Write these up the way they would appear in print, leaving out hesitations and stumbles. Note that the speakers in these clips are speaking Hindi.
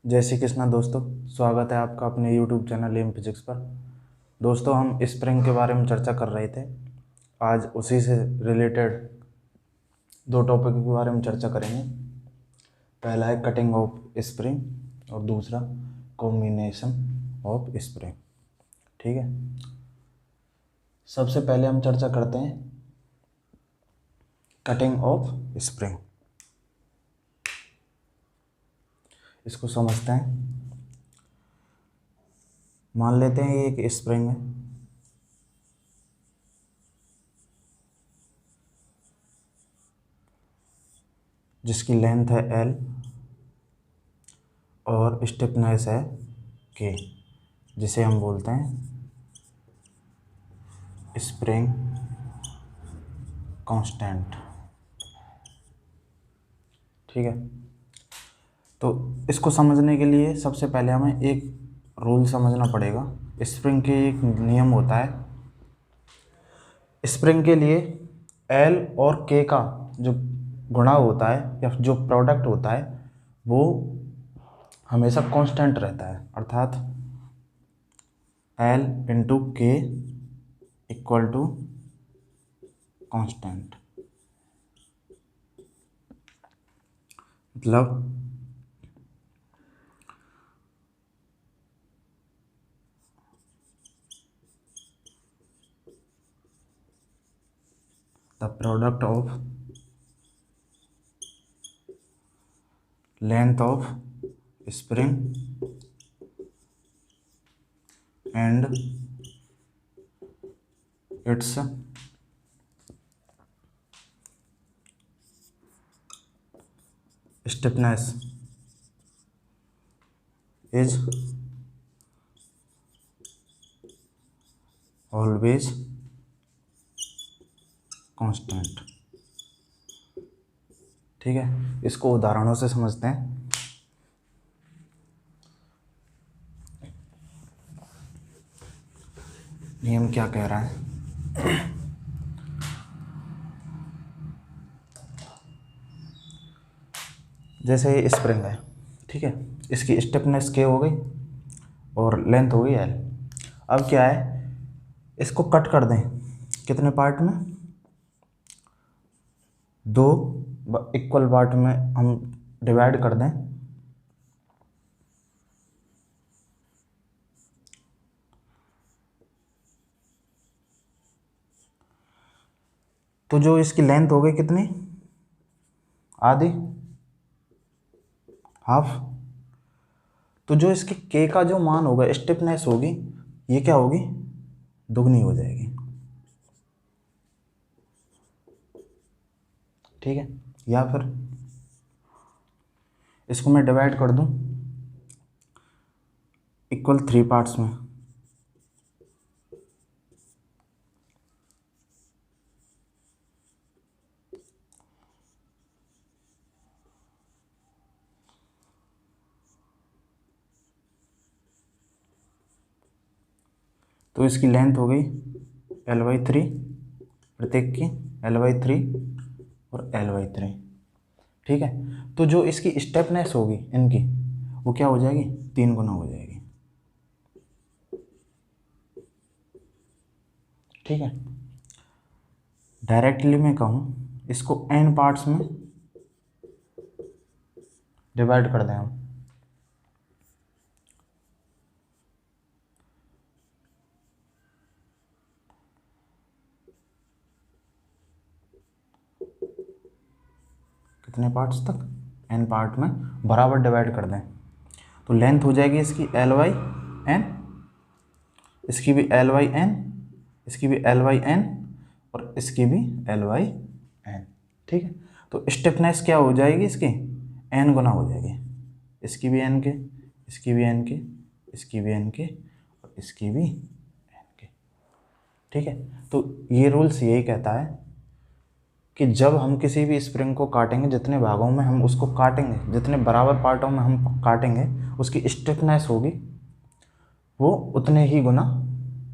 जय श्री कृष्णा दोस्तों, स्वागत है आपका अपने YouTube चैनल एम फिजिक्स पर। दोस्तों, हम स्प्रिंग के बारे में चर्चा कर रहे थे। आज उसी से रिलेटेड दो टॉपिक के बारे में चर्चा करेंगे। पहला है कटिंग ऑफ स्प्रिंग और दूसरा कॉम्बिनेशन ऑफ स्प्रिंग। ठीक है, सबसे पहले हम चर्चा करते हैं कटिंग ऑफ स्प्रिंग। इसको समझते हैं। मान लेते हैं ये एक स्प्रिंग है, जिसकी लेंथ है L और स्टिफनेस है K, जिसे हम बोलते हैं स्प्रिंग कांस्टेंट। ठीक है, तो इसको समझने के लिए सबसे पहले हमें एक रूल समझना पड़ेगा। स्प्रिंग के एक नियम होता है। स्प्रिंग के लिए L और K का जो गुणा होता है या जो प्रोडक्ट होता है वो हमेशा कांस्टेंट रहता है, अर्थात L into K equal to constant. मतलब the product of length of spring and its stiffness is always constant। ठीक है, इसको उदाहरणों से समझते हैं। नियम क्या कह रहा है? जैसे ये स्प्रिंग है, ठीक है, इसकी स्टिफनेस K हो गई और लेंथ हो गई L। अब क्या है, इसको कट कर दें कितने पार्ट में, दो इक्वल पार्ट में हम डिवाइड कर दें। तो जो इसकी लेंथ हो गई कितनी, आधी, हाफ। तो जो इसके K का जो मान होगा, स्टिफनेस होगी, ये क्या होगी, दुगनी हो जाएगी। ठीक है, या फिर इसको मैं डिवाइड कर दूं इक्वल 3 पार्ट्स में। तो इसकी लेंथ हो गई L/3, प्रत्येक की L/3 और L/3। ठीक है, तो जो इसकी स्टेपनेस होगी इनकी, वो क्या हो जाएगी, 3 गुना हो जाएगी। ठीक है, डायरेक्टली मैं कहूँ इसको n पार्ट्स में डिवाइड कर दें हम। कितने पार्ट्स तक, n पार्ट में बराबर डिवाइड कर दें। तो लेंथ हो जाएगी इसकी L/n, इसकी भी L/n, इसकी भी L/n और इसकी भी L/n। ठीक है, तो स्टिफनेस क्या हो जाएगी इसकी, n गुना हो जाएगी। इसकी भी n के, इसकी भी n के, इसकी भी n के और इसकी भी n के। ठीक है, तो ये रूल्स यही कहता है कि जब हम किसी भी स्प्रिंग को काटेंगे, जितने भागों में हम उसको काटेंगे, जितने बराबर पार्टों में हम काटेंगे, उसकी स्टिफनेस होगी वो उतने ही गुना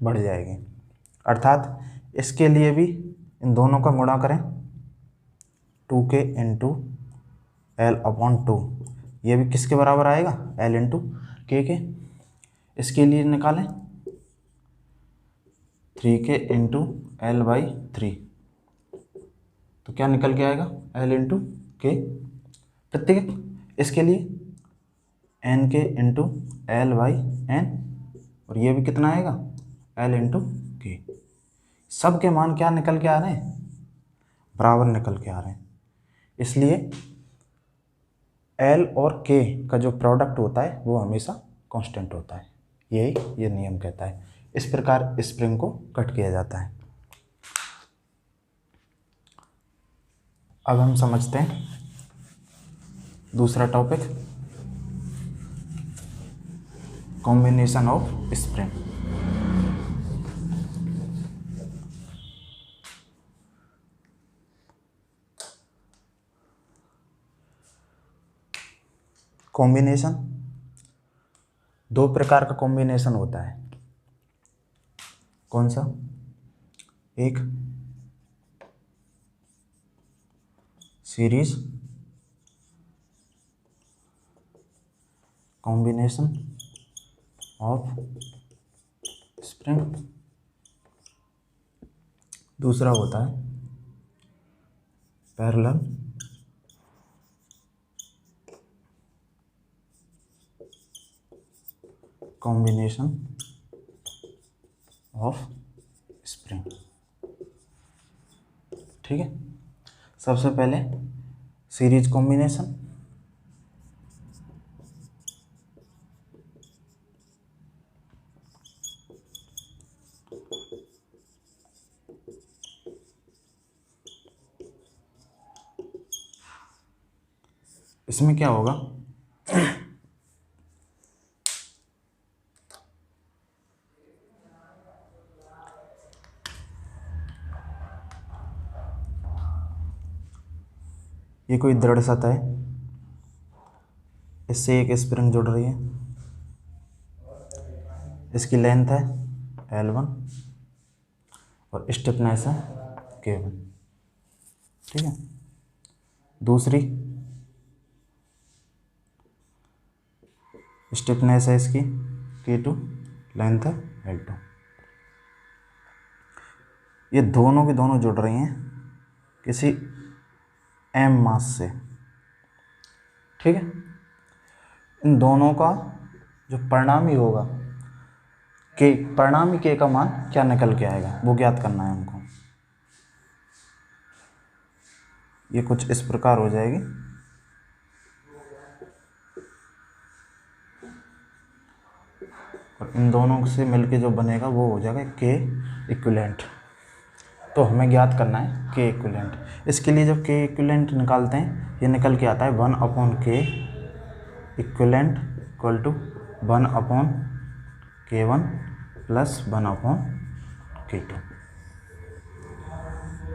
बढ़ जाएगी। अर्थात इसके लिए भी इन दोनों का गुणा करें 2K इंटू L/2, ये भी किसके बराबर आएगा, L इंटू के। इसके लिए निकालें 3K इंटू L/3, तो क्या निकल के आएगा, L इंटू के प्रत्येक। इसके लिए NK इंटू L/N, और ये भी कितना आएगा, L इंटू के। सब के मान क्या निकल के आ रहे हैं, बराबर निकल के आ रहे हैं। इसलिए L और K का जो प्रोडक्ट होता है वो हमेशा कांस्टेंट होता है, ये नियम कहता है। इस प्रकार स्प्रिंग को कट किया जाता है। अब हम समझते हैं दूसरा topic, combination of spring. Combination, दो प्रकार का कॉम्बिनेशन होता है। कौन सा, एक सीरीज कॉम्बिनेशन ऑफ स्प्रिंग, दूसरा होता है पैरेलल कॉम्बिनेशन ऑफ स्प्रिंग। ठीक है, सबसे पहले सीरीज कॉम्बिनेशन। इसमें क्या होगा, ये कोई दृढ़ सतह है, इससे एक स्प्रिंग जुड़ रही है, इसकी लेंथ है L1 और स्टिफनेस है K1। ठीक है, दूसरी स्टिफनेस है इसकी K2, लेंथ है L2। ये दोनों की दोनों जुड़ रही हैं किसी m मास से। ठीक है, इन दोनों का जो परिणामी होगा K, परिणामी K का मान क्या निकल के आएगा वो ज्ञात करना है हमको। ये कुछ इस प्रकार हो जाएगी, और इन दोनों से मिलके जो बनेगा वो हो जाएगा K इक्विवेलेंट। तो हमें ज्ञात करना है K इक्विवेलेंट। इसके लिए जब K इक्विवेलेंट निकालते हैं, ये निकल के आता है 1/K equivalent equal to 1/K1 plus 1/K2।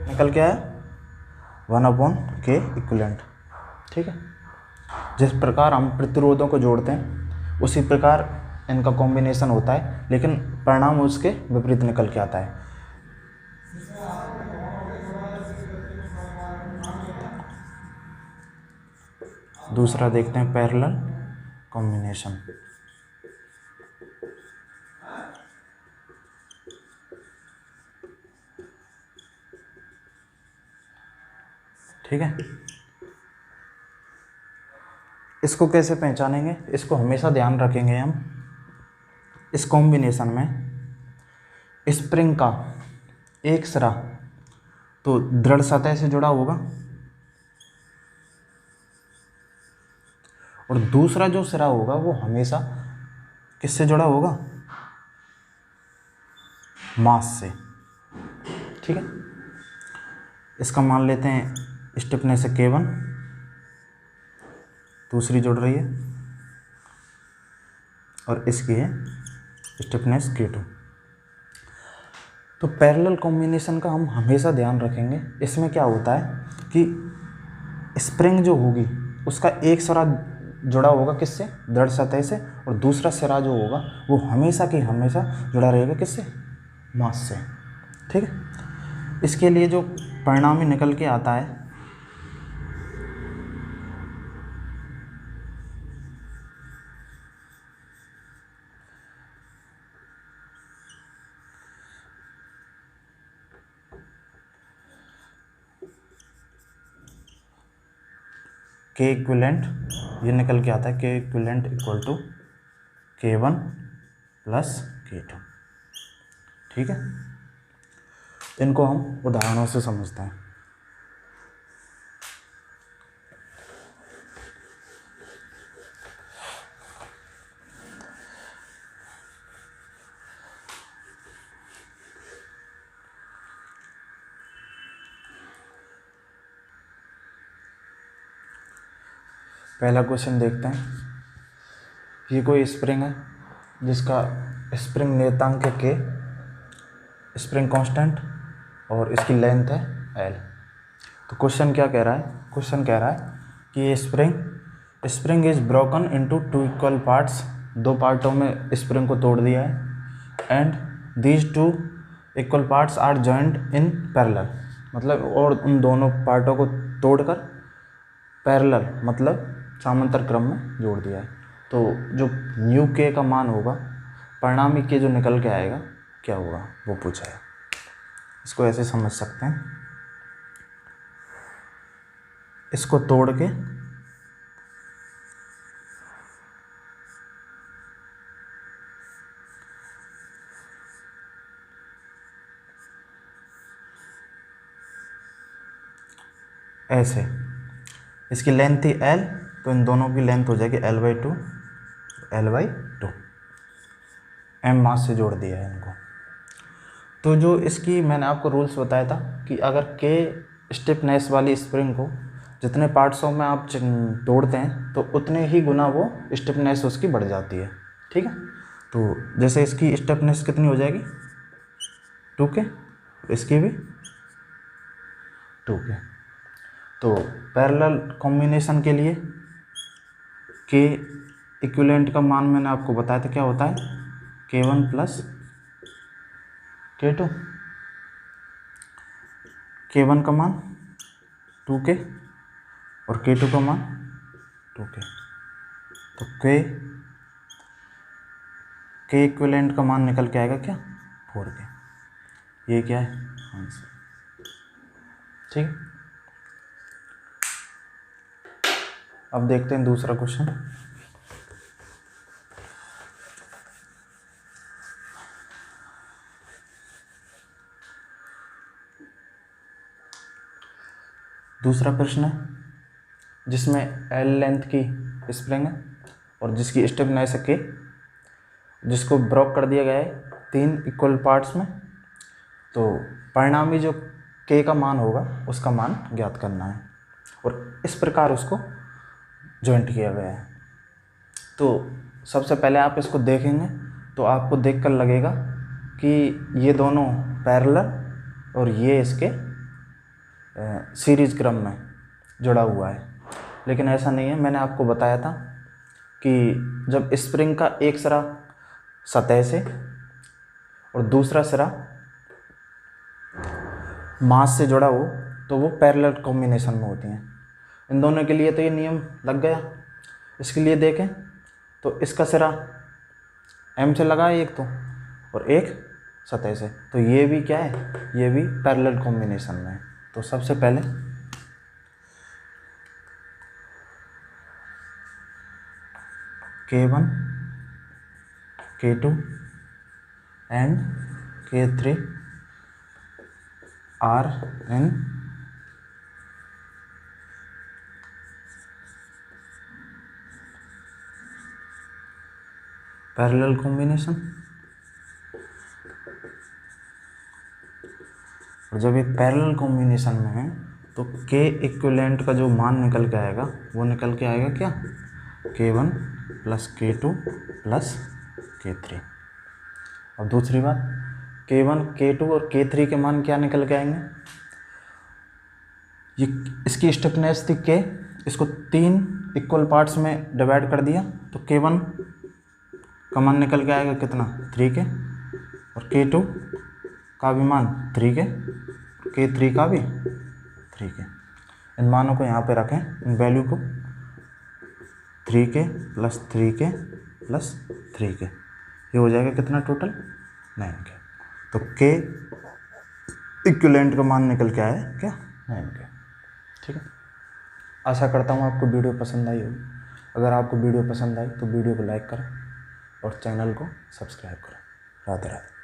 निकल के आया 1/K इक्विवेलेंट। ठीक है, जिस प्रकार हम प्रतिरोधों को जोड़ते हैं उसी प्रकार इनका कॉम्बिनेशन होता है, लेकिन परिणाम उसके विपरीत निकल के आता है। दूसरा देखते हैं पैरेलल कॉम्बिनेशन। ठीक है, इसको कैसे पहचानेंगे, इसको हमेशा ध्यान रखेंगे हम। इस कॉम्बिनेशन में स्प्रिंग का एक सिरा तो दृढ़ सतह से जुड़ा होगा और दूसरा जो सिरा होगा वो हमेशा किससे जुड़ा होगा, मास से। ठीक है, इसका मान लेते हैं स्टिफनेस है K1, दूसरी जुड़ रही है, और इसकी है स्टिफनेस K2। तो पैरेलल कॉम्बिनेशन का हम हमेशा ध्यान रखेंगे। इसमें क्या होता है कि स्प्रिंग जो होगी उसका एक सिरा जुड़ा होगा किससे, दृढ़ सतह से, और दूसरा सिरा जो होगा वो हमेशा की हमेशा जुड़ा रहेगा किससे, मास से। ठीक है, इसके लिए जो परिणामी निकल के आता है के इक्विलेंट ये निकल के आता है के equivalent equal to K1 plus K2। ठीक है, इनको हम उदाहरणों से समझते हैं। पहला क्वेश्चन देखते हैं। ये कोई स्प्रिंग है जिसका स्प्रिंग नियतांक है K, स्प्रिंग कांस्टेंट, और इसकी लेंथ है L। तो क्वेश्चन क्या कह रहा है? क्वेश्चन कह रहा है कि ये spring is broken into two equal parts, दो पार्टों में स्प्रिंग को तोड़ दिया है। And these two equal parts are joint in parallel, मतलब और उन दोनों पार्टों को तोड़कर पैरेलल मतलब समांतर क्रम में जोड़ दिया है। तो जो न्यू के का मान होगा, परिणामी के जो निकल के आएगा क्या होगा वो पूछा है। इसको ऐसे समझ सकते हैं, इसको तोड़ के ऐसे, इसकी लेंथ थी L, तो इन दोनों की लेंथ हो जाएगी L/2, L/2। M मास से जोड़ दिया है इनको। तो जो इसकी मैंने आपको रूल्स बताया था कि अगर K स्टिफनेस वाली स्प्रिंग को जितने पार्ट्सों में आप तोड़ते हैं तो उतने ही गुना वो स्टिफनेस उसकी बढ़ जाती है। ठीक है, तो जैसे इसकी स्टिफनेस कितनी हो जाएगी 2K, इसकी भी 2K। तो पैरेलल कॉम्बिनेशन के लिए के इक्विवेलेंट का मान मैंने आपको बताया था क्या होता है, K1 प्लस K2। K1 का मान 2K और K2 का मान 2K। तो के इक्विवेलेंट का मान निकल के आएगा क्या 4K। ये क्या है आंसर। ठीक है, अब देखते हैं दूसरा क्वेश्चन। दूसरा प्रश्न है जिसमें L लेंथ की स्प्रिंग है और जिसकी स्टिफनेस है K, जिसको ब्रोक कर दिया गया है 3 इक्वल पार्ट्स में। तो परिणामी जो K का मान होगा उसका मान ज्ञात करना है और इस प्रकार उसको जॉइंट किया गया है। तो सबसे पहले आप इसको देखेंगे तो आपको देखकर लगेगा कि ये दोनों पैरेलल और ये इसके सीरीज क्रम में जुड़ा हुआ है, लेकिन ऐसा नहीं है। मैंने आपको बताया था कि जब स्प्रिंग का एक सिरा सतह से और दूसरा सिरा मास से जुड़ा हो तो वो पैरेलल कॉम्बिनेशन में होती हैं। इन दोनों के लिए तो ये नियम लग गया। इसके लिए देखें तो इसका सिरा M से लगा है एक तो, और एक सतह से, तो ये भी क्या है, ये भी पैरेलल कॉम्बिनेशन में है। तो सबसे पहले K1, K2 and K3 are in parallel combination. और जब ये पैरेलल कॉम्बिनेशन में है तो K इक्विवेलेंट का जो मान निकल के आएगा वो निकल के आएगा क्या, K1 plus K2 plus K3। और दूसरी बात, K1, K2 और K3 के मान क्या निकल के आएंगे, ये इसकी स्टिफनेस थी K, इसको 3 इक्वल पार्ट्स में डिवाइड कर दिया तो K1 का मान निकल के आएगा कितना 3K, और K2 का भी मान 3K, K3 का भी 3K। इन मानों को यहाँ पे रखें, इन वैल्यू को 3K plus 3K plus 3K, ये हो जाएगा कितना टोटल 9K। तो K इक्विवेलेंट का मान निकल के आया क्या 9K। ठीक है, आशा करता हूँ आपको वीडियो पसंद आई होगी। अगर आपको वीडियो पसंद आई तो वीडियो को लाइक करें और चैनल को सब्सक्राइब करें। राधे राधे।